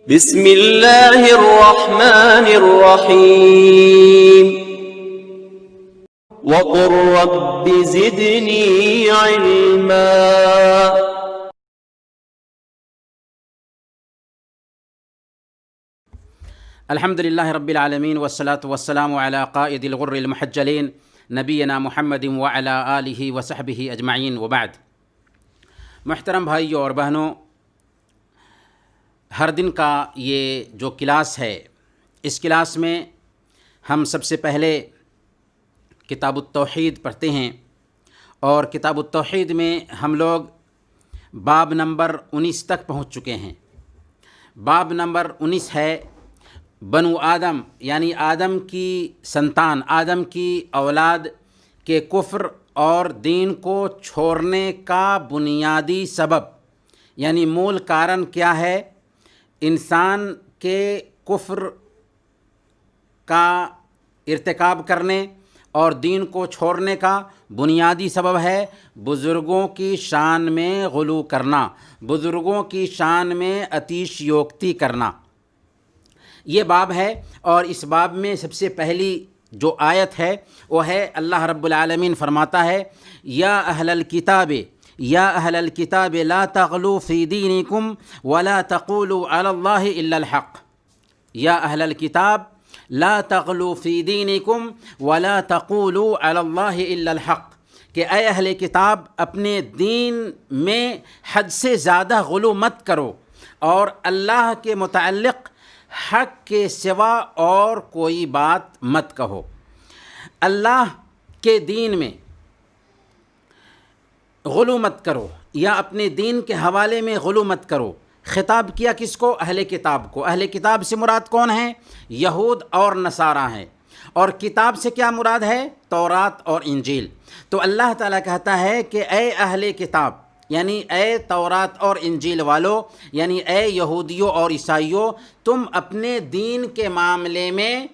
بسم اللہ الرحمن الرحیم وقل رب زدنی علما۔ الحمد للہ رب العالمین والصلاة والسلام علی قائد الغر المحجلین نبینا محمد وعلی آلہ وصحبہ اجمعین وبعد۔ محترم بھائیوں اور بہنوں، ہر دن کا یہ جو کلاس ہے، اس کلاس میں ہم سب سے پہلے کتاب التوحید پڑھتے ہیں، اور کتاب التوحید میں ہم لوگ باب نمبر 19 تک پہنچ چکے ہیں۔ باب نمبر 19 ہے بنو آدم، یعنی آدم کی سنتان، آدم کی اولاد کے کفر اور دین کو چھوڑنے کا بنیادی سبب، یعنی مول کارن کیا ہے۔ انسان کے کفر کا ارتکاب کرنے اور دین کو چھوڑنے کا بنیادی سبب ہے بزرگوں کی شان میں غلو کرنا، بزرگوں کی شان میں اتیش یوکتی کرنا۔ یہ باب ہے، اور اس باب میں سب سے پہلی جو آیت ہے وہ ہے اللہ رب العالمین فرماتا ہے یا اہل الکتاب یا اہل الکتاب لا تغلوا فی دینکم ولا تقولوا علی اللہ الا الحق۔ یا اہل الکتاب لا تغلوا فی دینکم ولا تقولوا علی اللہ الا الحق، کہ اے اہل کتاب اپنے دین میں حد سے زیادہ غلو مت کرو، اور اللہ کے متعلق حق کے سوا اور کوئی بات مت کہو۔ اللہ کے دین میں غلو مت کرو، یا اپنے دین کے حوالے میں غلو مت کرو۔ خطاب کیا کس کو؟ اہل کتاب کو۔ اہل کتاب سے مراد کون ہیں؟ یہود اور نصارہ ہیں۔ اور کتاب سے کیا مراد ہے؟ تورات اور انجیل۔ تو اللہ تعالیٰ کہتا ہے کہ اے اہل کتاب، یعنی اے تورات اور انجیل والو، یعنی اے یہودیوں اور عیسائیوں، تم اپنے دین کے معاملے میں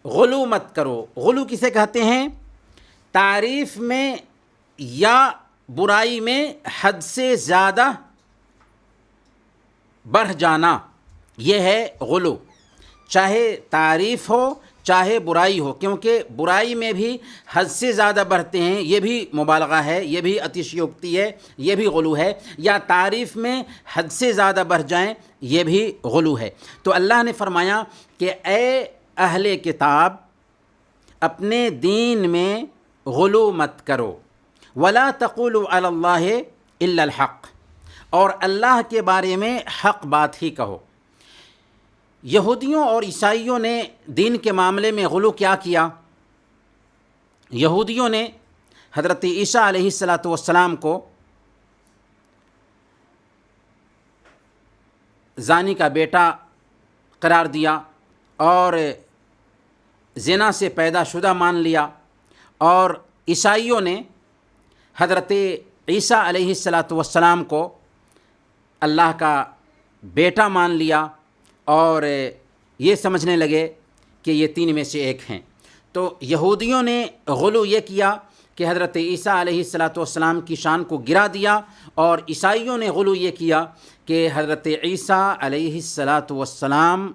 غلو مت کرو۔ غلو کسے کہتے ہیں؟ تعریف میں یا برائی میں حد سے زیادہ بڑھ جانا، یہ ہے غلو، چاہے تعریف ہو چاہے برائی ہو، کیونکہ برائی میں بھی حد سے زیادہ بڑھتے ہیں، یہ بھی مبالغہ ہے، یہ بھی اتشیوکتی ہے، یہ بھی غلو ہے، یا تعریف میں حد سے زیادہ بڑھ جائیں، یہ بھی غلو ہے۔ تو اللہ نے فرمایا کہ اے اہل کتاب اپنے دین میں غلو مت کرو، ولا تقولوا علی اللہ الا الحق، اور اللہ کے بارے میں حق بات ہی کہو۔ یہودیوں اور عیسائیوں نے دین کے معاملے میں غلو کیا کیا؟ یہودیوں نے حضرت عیسیٰ علیہ السلام کو زانی کا بیٹا قرار دیا اور زنا سے پیدا شدہ مان لیا، اور عیسائیوں نے حضرت عیسیٰ علیہ السلام کو اللہ کا بیٹا مان لیا، اور یہ سمجھنے لگے کہ یہ تین میں سے ایک ہیں۔ تو یہودیوں نے غلو یہ کیا کہ حضرت عیسیٰ علیہ السلام کی شان کو گرا دیا، اور عیسائیوں نے غلو یہ کیا کہ حضرت عیسیٰ علیہ السلام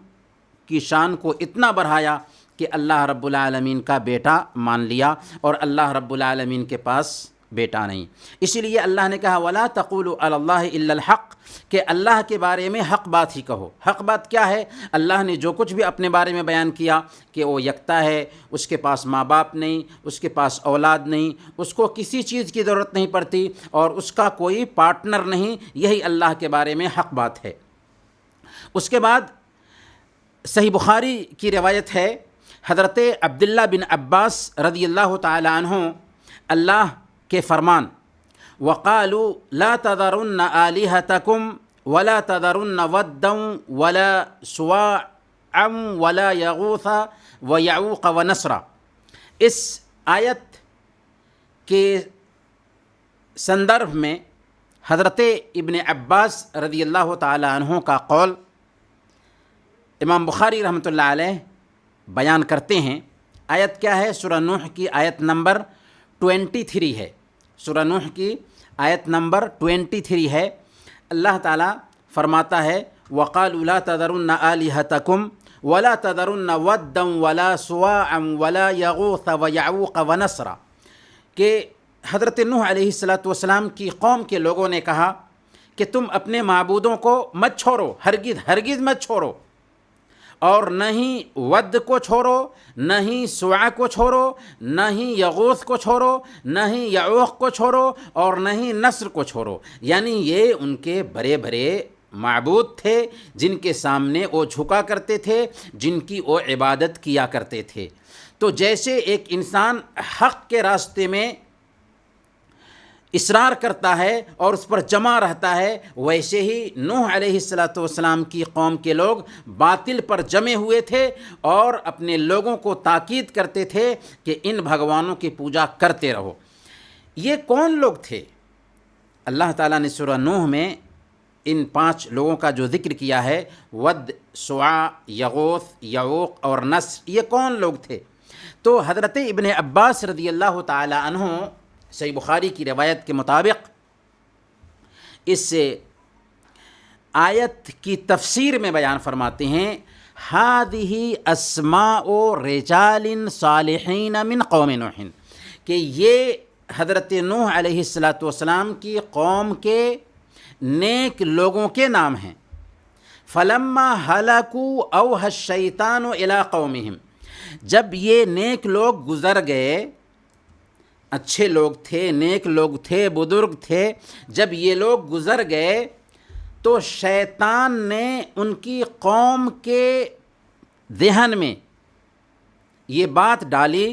کی شان کو اتنا بڑھایا کہ اللہ رب العالمین کا بیٹا مان لیا، اور اللہ رب العالمین کے پاس بیٹا نہیں۔ اسی لیے اللہ نے کہا وَلَا تَقُولُوا عَلَى اللَّهِ إِلَّا الْحَقِّ، کہ اللہ کے بارے میں حق بات ہی کہو۔ حق بات کیا ہے؟ اللہ نے جو کچھ بھی اپنے بارے میں بیان کیا کہ وہ یکتا ہے، اس کے پاس ماں باپ نہیں، اس کے پاس اولاد نہیں، اس کو کسی چیز کی ضرورت نہیں پڑتی، اور اس کا کوئی پارٹنر نہیں، یہی اللہ کے بارے میں حق بات ہے۔ اس کے بعد صحیح بخاری کی روایت ہے، حضرت عبداللہ بن عباس رضی اللہ تعالی عنہ اللہ کے فرمان وَقَالُوا لَا تَذَرُنَّ آلِهَتَكُمْ وَلَا تَذَرُنَّ وَدًّا وَلَا سُوَاعًا وَلَا يَغُوثَ وَيَعُوقَ وَنَسْرًا۔ اس آیت کے سندرب میں حضرت ابن عباس رضی اللہ تعالی عنہ کا قول امام بخاری رحمۃ اللہ علیہ بیان کرتے ہیں۔ آیت کیا ہے؟ سورہ نوح کی آیت نمبر 23 ہے۔ سورہ نوح کی آیت نمبر 23 ہے۔ اللہ تعالیٰ فرماتا ہے وقالوا لا تذرن آلهتكم ولا تذرن ودا ولا سواعا ولا یغوث ویعوق ونسرا، کہ حضرت نوح علیہ السلام کی قوم کے لوگوں نے کہا کہ تم اپنے معبودوں کو مت چھوڑو، ہرگز مت چھوڑو، اور نہ ہی ود کو چھوڑو، نہ ہی سواع کو چھوڑو، نہ ہی یغوث کو چھوڑو، نہ ہی یعوق کو چھوڑو، اور نہ ہی نصر کو چھوڑو۔ یعنی یہ ان کے بڑے بڑے معبود تھے جن کے سامنے وہ جھکا کرتے تھے، جن کی وہ عبادت کیا کرتے تھے۔ تو جیسے ایک انسان حق کے راستے میں اصرار کرتا ہے اور اس پر جمع رہتا ہے، ویسے ہی نوح علیہ السلام کی قوم کے لوگ باطل پر جمے ہوئے تھے اور اپنے لوگوں کو تاکید کرتے تھے کہ ان بھگوانوں کی پوجا کرتے رہو۔ یہ کون لوگ تھے؟ اللہ تعالیٰ نے سورہ نوح میں ان 5 لوگوں کا جو ذکر کیا ہے، ود، سواع، یغوث، یعوق اور نصر، یہ کون لوگ تھے؟ تو حضرت ابن عباس رضی اللہ تعالی عنہ صحیح بخاری کی روایت کے مطابق اس آیت کی تفسیر میں بیان فرماتے ہیں، ہذہ اسماء رجال صالحین من قوم نوح، کہ یہ حضرت نوح علیہ السلام کی قوم کے نیک لوگوں کے نام ہیں۔ فلما ہلکوا اوحى الشیطان الی قومہم، جب یہ نیک لوگ گزر گئے، اچھے لوگ تھے، نیک لوگ تھے، بزرگ تھے، جب یہ لوگ گزر گئے تو شیطان نے ان کی قوم کے ذہن میں یہ بات ڈالی،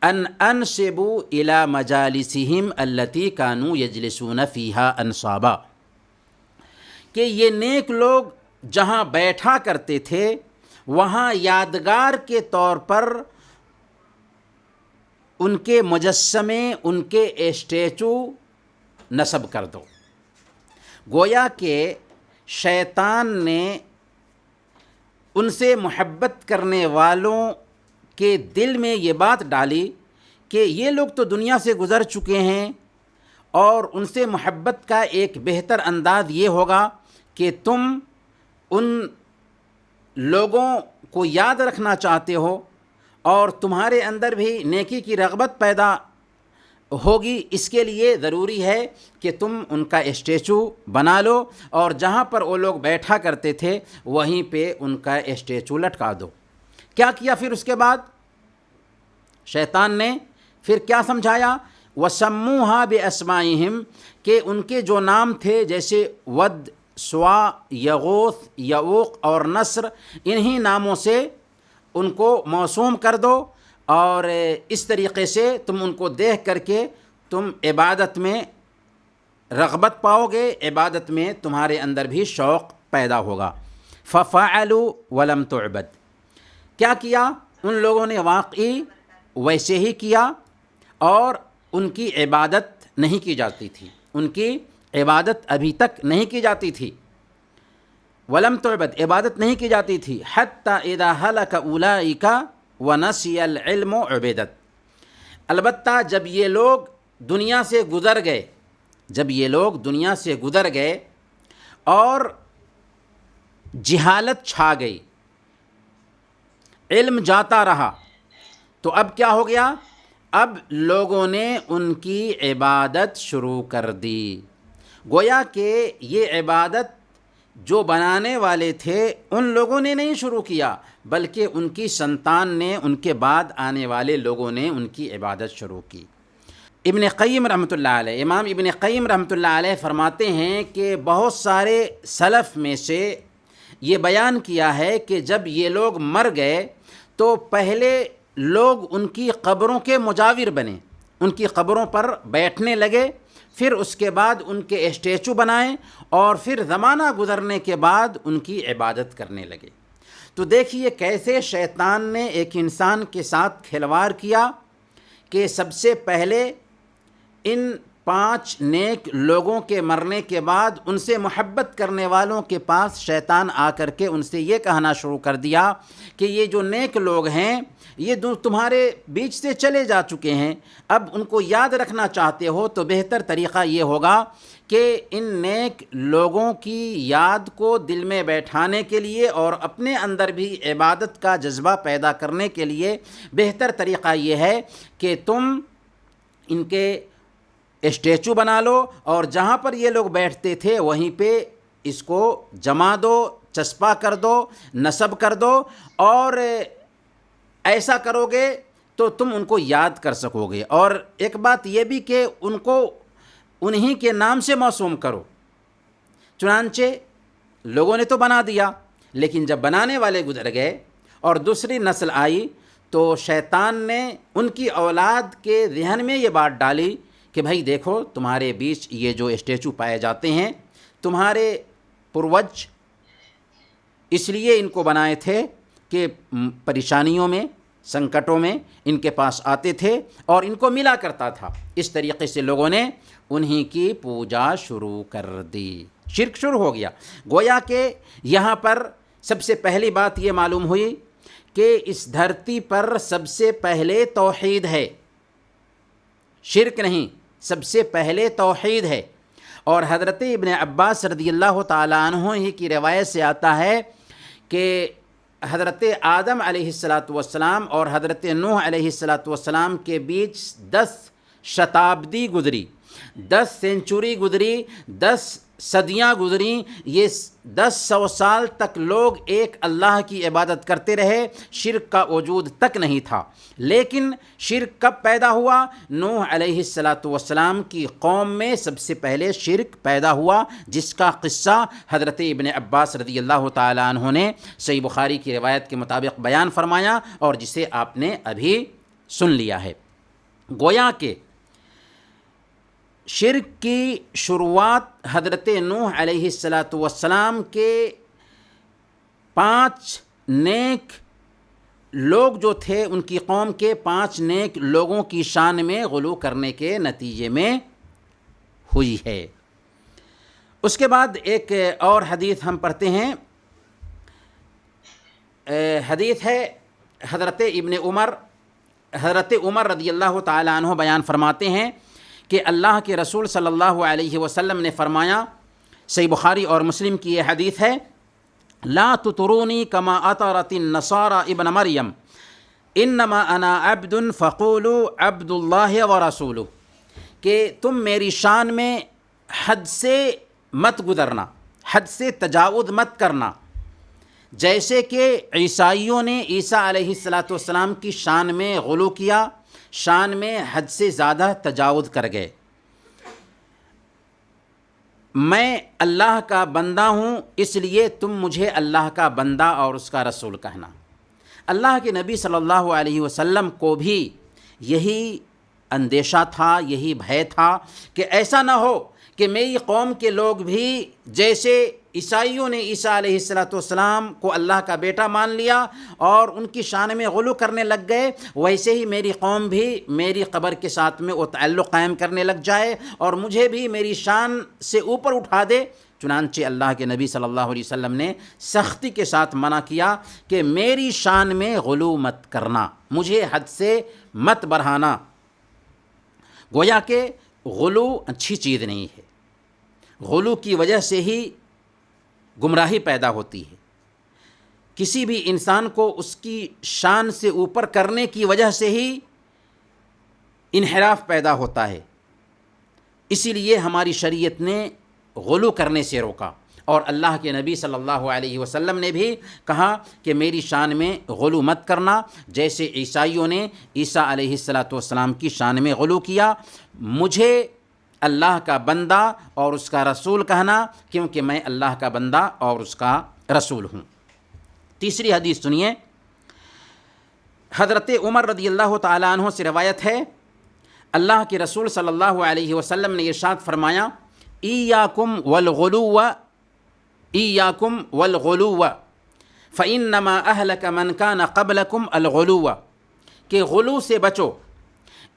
ان انصبوا الی مجالسہم التی کانوا یجلسون فیہا انصابا، کہ یہ نیک لوگ جہاں بیٹھا کرتے تھے وہاں یادگار کے طور پر ان کے مجسمے، ان کے اسٹیچو نصب کر دو۔ گویا کہ شیطان نے ان سے محبت کرنے والوں کے دل میں یہ بات ڈالی کہ یہ لوگ تو دنیا سے گزر چکے ہیں، اور ان سے محبت کا ایک بہتر انداز یہ ہوگا کہ تم ان لوگوں کو یاد رکھنا چاہتے ہو اور تمہارے اندر بھی نیکی کی رغبت پیدا ہوگی، اس کے لیے ضروری ہے کہ تم ان کا اسٹیچو بنا لو اور جہاں پر وہ لوگ بیٹھا کرتے تھے وہیں پہ ان کا اسٹیچو لٹکا دو۔ کیا کیا پھر اس کے بعد؟ شیطان نے پھر کیا سمجھایا؟ وَسَمُّوهَا بِأَسْمَائِهِمْ، کہ ان کے جو نام تھے جیسے ود، سواع، یغوث، یعوق اور نصر، انہی ناموں سے ان کو موسوم کر دو، اور اس طریقے سے تم ان کو دیکھ کر کے تم عبادت میں رغبت پاؤ گے، عبادت میں تمہارے اندر بھی شوق پیدا ہوگا۔ فَفَعَلُوا وَلَمْ تُعْبَدْ، کیا کیا ان لوگوں نے؟ واقعی ویسے ہی کیا، اور ان کی عبادت نہیں کی جاتی تھی، ان کی عبادت ابھی تک نہیں کی جاتی تھی۔ ولم تعبد، عبادت نہیں کی جاتی تھی۔ حتی اذا ہلک اولئک ونسی العلم عبدت، البتہ جب یہ لوگ دنیا سے گزر گئے، جب یہ لوگ دنیا سے گزر گئے اور جہالت چھا گئی، علم جاتا رہا، تو اب کیا ہو گیا؟ اب لوگوں نے ان کی عبادت شروع کر دی۔ گویا کہ یہ عبادت جو بنانے والے تھے ان لوگوں نے نہیں شروع کیا، بلکہ ان کی سنتان نے، ان کے بعد آنے والے لوگوں نے ان کی عبادت شروع کی۔ ابن قیم رحمۃ اللہ علیہ، امام ابن قیم رحمۃ اللہ علیہ فرماتے ہیں کہ بہت سارے سلف میں سے یہ بیان کیا ہے کہ جب یہ لوگ مر گئے تو پہلے لوگ ان کی قبروں کے مجاور بنے، ان کی قبروں پر بیٹھنے لگے، پھر اس کے بعد ان کے اسٹیچو بنائیں، اور پھر زمانہ گزرنے کے بعد ان کی عبادت کرنے لگے۔ تو دیکھیے کیسے شیطان نے ایک انسان کے ساتھ کھلواڑ کیا کہ سب سے پہلے ان 5 نیک لوگوں کے مرنے کے بعد ان سے محبت کرنے والوں کے پاس شیطان آ کر کے ان سے یہ کہنا شروع کر دیا کہ یہ جو نیک لوگ ہیں یہ تمہارے بیچ سے چلے جا چکے ہیں، اب ان کو یاد رکھنا چاہتے ہو تو بہتر طریقہ یہ ہوگا کہ ان نیک لوگوں کی یاد کو دل میں بیٹھانے کے لیے اور اپنے اندر بھی عبادت کا جذبہ پیدا کرنے کے لیے بہتر طریقہ یہ ہے کہ تم ان کے اسٹیچو بنا لو اور جہاں پر یہ لوگ بیٹھتے تھے وہیں پہ اس کو جما دو، چسپاں کر دو، نصب کر دو، اور ایسا کرو گے تو تم ان کو یاد کر سکو گے۔ اور ایک بات یہ بھی کہ ان کو انہی کے نام سے موسوم کرو۔ چنانچہ لوگوں نے تو بنا دیا، لیکن جب بنانے والے گزر گئے اور دوسری نسل آئی تو شیطان نے ان کی اولاد کے ذہن میں یہ بات ڈالی کہ بھائی دیکھو، تمہارے بیچ یہ جو اسٹیچو پائے جاتے ہیں، تمہارے پروج اس لیے ان کو بنائے تھے کہ پریشانیوں میں، سنکٹوں میں ان کے پاس آتے تھے اور ان کو ملا کرتا تھا۔ اس طریقے سے لوگوں نے انہی کی پوجا شروع کر دی، شرک شروع ہو گیا۔ گویا کہ یہاں پر سب سے پہلی بات یہ معلوم ہوئی کہ اس دھرتی پر سب سے پہلے توحید ہے، شرک نہیں، سب سے پہلے توحید ہے۔ اور حضرت ابن عباس رضی اللہ تعالیٰ عنہ ہی کی روایت سے آتا ہے کہ حضرت آدم علیہ السلام اور حضرت نوح علیہ السلام کے بیچ 10 شتابدی گزری، 10 سینچری گزری، 10 صدیاں گزریں۔ یہ 100 سال تک لوگ ایک اللہ کی عبادت کرتے رہے، شرک کا وجود تک نہیں تھا۔ لیکن شرک کب پیدا ہوا؟ نوح علیہ السلام کی قوم میں سب سے پہلے شرک پیدا ہوا، جس کا قصہ حضرت ابن عباس رضی اللہ تعالیٰ عنہ نے صحیح بخاری کی روایت کے مطابق بیان فرمایا اور جسے آپ نے ابھی سن لیا ہے۔ گویا کہ شرک کی شروعات حضرت نوح علیہ السلام کے 5 نیک لوگ جو تھے، ان کی قوم کے 5 نیک لوگوں کی شان میں غلو کرنے کے نتیجے میں ہوئی ہے۔ اس کے بعد ایک اور حدیث ہم پڑھتے ہیں، حدیث ہے حضرت عمر رضی اللہ تعالیٰ عنہ بیان فرماتے ہیں کہ اللہ کے رسول صلی اللہ علیہ وسلم نے فرمایا، صحیح بخاری اور مسلم کی یہ حدیث ہے، لا تطرونی کما اطرت النصارى ابن مریم انما انا عبد فقولوا عبد اللہ ورسولہ، کہ تم میری شان میں حد سے مت گزرنا، حد سے تجاوز مت کرنا، جیسے کہ عیسائیوں نے عیسیٰ علیہ السلام کی شان میں غلو کیا، شان میں حد سے زیادہ تجاوز کر گئے۔ میں اللہ کا بندہ ہوں، اس لیے تم مجھے اللہ کا بندہ اور اس کا رسول کہنا۔ اللہ کے نبی صلی اللہ علیہ وسلم کو بھی یہی اندیشہ تھا، یہی بھے تھا کہ ایسا نہ ہو کہ میری قوم کے لوگ بھی جیسے عیسائیوں نے عیسیٰ علیہ السلام کو اللہ کا بیٹا مان لیا اور ان کی شان میں غلو کرنے لگ گئے، ویسے ہی میری قوم بھی میری قبر کے ساتھ میں وہ تعلق قائم کرنے لگ جائے اور مجھے بھی میری شان سے اوپر اٹھا دے۔ چنانچہ اللہ کے نبی صلی اللہ علیہ وسلم نے سختی کے ساتھ منع کیا کہ میری شان میں غلو مت کرنا، مجھے حد سے مت بڑھانا۔ گویا کہ غلو اچھی چیز نہیں ہے، غلو کی وجہ سے ہی گمراہی پیدا ہوتی ہے، کسی بھی انسان کو اس کی شان سے اوپر کرنے کی وجہ سے ہی انحراف پیدا ہوتا ہے۔ اسی لیے ہماری شریعت نے غلو کرنے سے روکا اور اللہ کے نبی صلی اللہ علیہ وسلم نے بھی کہا کہ میری شان میں غلو مت کرنا، جیسے عیسائیوں نے عیسیٰ علیہ السلام کی شان میں غلو کیا، مجھے اللہ کا بندہ اور اس کا رسول کہنا، کیونکہ میں اللہ کا بندہ اور اس کا رسول ہوں۔ تیسری حدیث سنیے، حضرت عمر رضی اللہ تعالیٰ عنہ سے روایت ہے، اللہ کے رسول صلی اللہ علیہ وسلم نے ارشاد فرمایا، ایاکم والغلو ایاکم والغلو فإنما اہلک من کان قبلکم الغلو، کہ غلو سے بچو،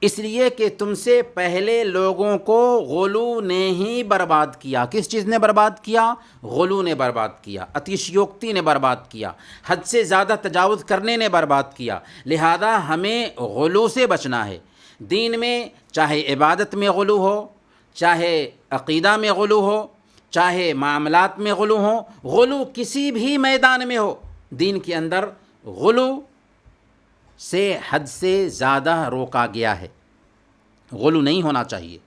اس لیے کہ تم سے پہلے لوگوں کو غلو نے ہی برباد کیا۔ کس چیز نے برباد کیا؟ غلو نے برباد کیا، اتشیوکتی نے برباد کیا، حد سے زیادہ تجاوز کرنے نے برباد کیا۔ لہذا ہمیں غلو سے بچنا ہے۔ دین میں چاہے عبادت میں غلو ہو، چاہے عقیدہ میں غلو ہو، چاہے معاملات میں غلو ہو، غلو کسی بھی میدان میں ہو، دین کے اندر غلو سے حد سے زیادہ روکا گیا ہے۔ غلو نہیں ہونا چاہیے۔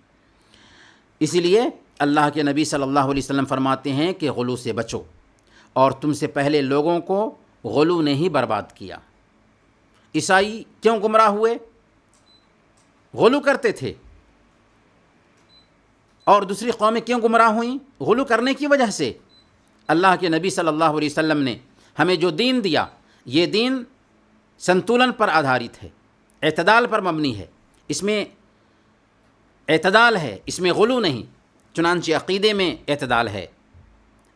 اسی لیے اللہ کے نبی صلی اللہ علیہ وسلم فرماتے ہیں کہ غلو سے بچو، اور تم سے پہلے لوگوں کو غلو نے ہی برباد کیا۔ عیسائی کیوں گمراہ ہوئے؟ غلو کرتے تھے۔ اور دوسری قومیں کیوں گمراہ ہوئیں؟ غلو کرنے کی وجہ سے۔ اللہ کے نبی صلی اللہ علیہ وسلم نے ہمیں جو دین دیا، یہ دین سنتولن پر آدھارت ہے، اعتدال پر مبنی ہے، اس میں اعتدال ہے، اس میں غلو نہیں۔ چنانچہ عقیدے میں اعتدال ہے،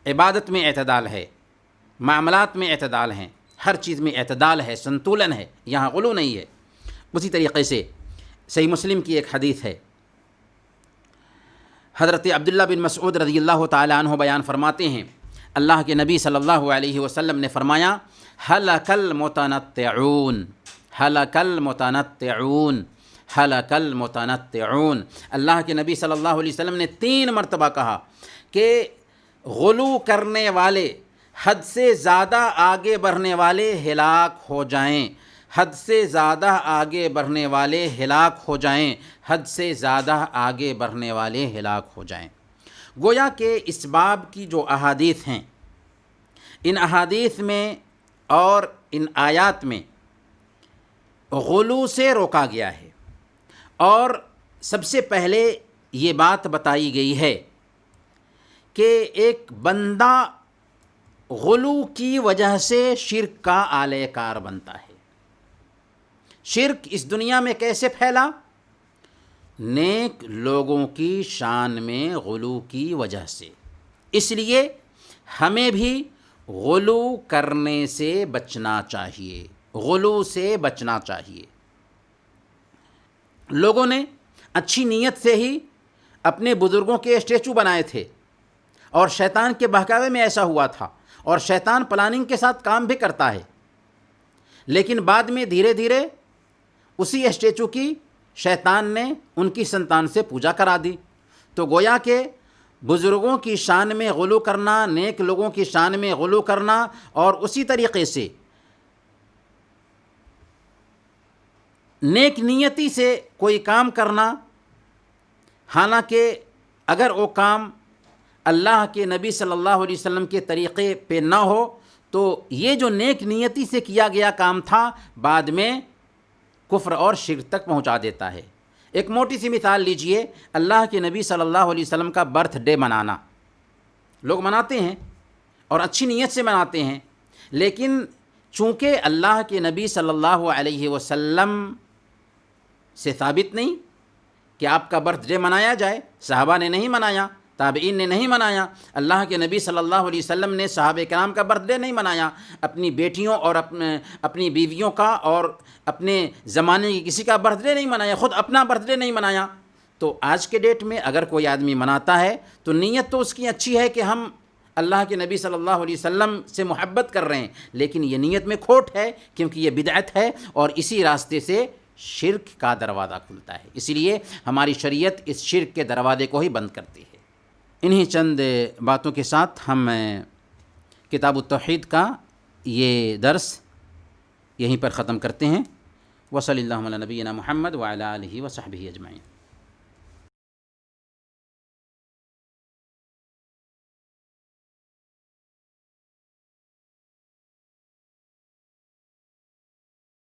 عبادت میں اعتدال ہے، معاملات میں اعتدال ہیں، ہر چیز میں اعتدال ہے، سنتولن ہے، یہاں غلو نہیں ہے۔ اسی طریقے سے صحیح مسلم کی ایک حدیث ہے، حضرت عبداللہ بن مسعود رضی اللہ تعالیٰ عنہ بیان فرماتے ہیں، اللہ کے نبی صلی اللہ علیہ وسلم نے فرمایا، ہلک المتنطعون، ہلک المتنطعون، ہلک المتنطعون۔ اللہ کے نبی صلی اللہ علیہ وسلم نے 3 مرتبہ کہا کہ غلو کرنے والے، حد سے زیادہ آگے بڑھنے والے ہلاک ہو جائیں، حد سے زیادہ آگے بڑھنے والے ہلاک ہو جائیں، حد سے زیادہ آگے بڑھنے والے ہلاک ہو جائیں۔ گویا کہ اس باب کی جو احادیث ہیں، ان احادیث میں اور ان آیات میں غلو سے روکا گیا ہے، اور سب سے پہلے یہ بات بتائی گئی ہے کہ ایک بندہ غلو کی وجہ سے شرک کا آلہ کار بنتا ہے۔ شرک اس دنیا میں کیسے پھیلا؟ نیک لوگوں کی شان میں غلو کی وجہ سے۔ اس لیے ہمیں بھی غلو کرنے سے بچنا چاہیے، غلو سے بچنا چاہیے۔ لوگوں نے اچھی نیت سے ہی اپنے بزرگوں کے اسٹیچو بنائے تھے، اور شیطان کے بہکاوے میں ایسا ہوا تھا، اور شیطان پلاننگ کے ساتھ کام بھی کرتا ہے، لیکن بعد میں دھیرے دھیرے اسی اسٹیچو کی شیطان نے ان کی سنتان سے پوجا کرا دی۔ تو گویا کہ بزرگوں کی شان میں غلو کرنا، نیک لوگوں کی شان میں غلو کرنا، اور اسی طریقے سے نیک نیتی سے کوئی کام کرنا، حالانکہ اگر وہ کام اللہ کے نبی صلی اللہ علیہ وسلم کے طریقے پہ نہ ہو تو یہ جو نیک نیتی سے کیا گیا کام تھا بعد میں کفر اور شرک تک پہنچا دیتا ہے۔ ایک موٹی سی مثال لیجئے، اللہ کے نبی صلی اللہ علیہ وسلم کا برتھ ڈے منانا، لوگ مناتے ہیں اور اچھی نیت سے مناتے ہیں، لیکن چونکہ اللہ کے نبی صلی اللہ علیہ وسلم سے ثابت نہیں کہ آپ کا برتھ ڈے منایا جائے، صحابہ نے نہیں منایا، تابعین نے نہیں منایا، اللہ کے نبی صلی اللہ علیہ وسلم نے صحابہ کرام کا برتھ ڈے نہیں منایا، اپنی بیٹیوں اور اپنی بیویوں کا اور اپنے زمانے کی کسی کا برتھ ڈے نہیں منایا، خود اپنا برتھ ڈے نہیں منایا۔ تو آج کے ڈیٹ میں اگر کوئی آدمی مناتا ہے تو نیت تو اس کی اچھی ہے کہ ہم اللہ کے نبی صلی اللہ علیہ وسلم سے محبت کر رہے ہیں، لیکن یہ نیت میں کھوٹ ہے، کیونکہ یہ بدعت ہے، اور اسی راستے سے شرک کا دروازہ کھلتا ہے۔ اسی لیے ہماری شریعت اس شرک کے دروازے کو ہی بند کرتی ہے۔ انہی چند باتوں کے ساتھ ہم کتاب التوحید کا یہ درس یہیں پر ختم کرتے ہیں۔ وصلی اللہ علی نبینا محمد وعلی آلہ وصحبہ اجمعین۔